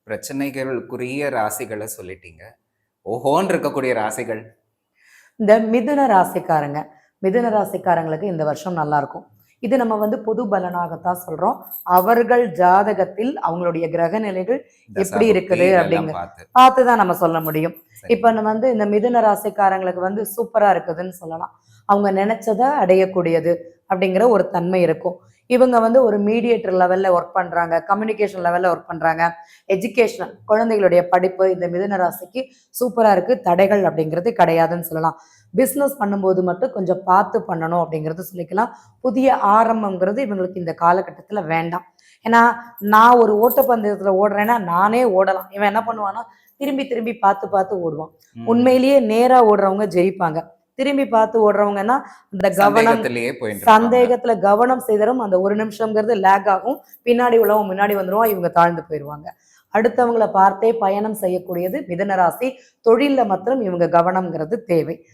பிரச்சனைகளுக்குரிய ராசிகள சொல்லிட்டீங்க. ஓஹோன்னு இருக்கக்கூடிய ராசிகள். இந்த மிதுன ராசிக்காரங்க மிதுன ராசிக்காரங்களுக்கு இந்த வருஷம் நல்லா இருக்கும். இது நம்ம பொது பலனாகத்தான் சொல்றோம். அவர்கள் ஜாதகத்தில் அவங்களுடைய கிரக நிலைகள் எப்படி இருக்குது அப்படிங்க பார்த்துதான் நம்ம சொல்ல முடியும். இப்ப நம்ம இந்த மிதுன ராசிக்காரங்களுக்கு சூப்பரா இருக்குதுன்னு சொல்லலாம். அவங்க நினைச்சதை அடையக்கூடியது அப்படிங்கிற ஒரு தன்மை இருக்கும். இவங்க ஒரு மீடியேட்டர் லெவல்ல ஒர்க் பண்றாங்க, கம்யூனிகேஷன் லெவல்ல ஒர்க் பண்றாங்க. எஜுகேஷனல் குழந்தைகளுடைய படிப்பு இந்த மிதுன ராசிக்கு சூப்பரா இருக்கு. தடைகள் அப்படிங்கிறது கிடையாதுன்னு சொல்லலாம். பிஸ்னஸ் பண்ணும்போது மட்டும் கொஞ்சம் பார்த்து பண்ணணும் அப்படிங்கிறது சொல்லிக்கலாம். புதிய ஆரம்பங்கிறது இவங்களுக்கு இந்த காலகட்டத்தில் வேண்டாம். ஏன்னா நான் ஒரு ஓட்டப்பந்தயத்தில் ஓடுறேன்னா நானே ஓடலாம். இவன் என்ன பண்ணுவான்னா திரும்பி திரும்பி பார்த்து பார்த்து ஓடுவான். உண்மையிலேயே நேரா ஓடுறவங்க ஜெயிப்பாங்க. திரும்பி பார்த்து ஓடுறவங்கன்னா அந்த கவனம் சந்தேகத்துல கவனம் செய்தரும் அந்த ஒரு நிமிஷம்ங்கிறது லேக் ஆகும். பின்னாடி உள்ளவங்க முன்னாடி வந்துருவான், இவங்க தாழ்ந்து போயிடுவாங்க. அடுத்தவங்களை பார்த்தே பயணம் செய்யக்கூடியது மிதுன ராசி. தொழில்ல மாத்திரம் இவங்க கவனம்ங்கிறது தேவை.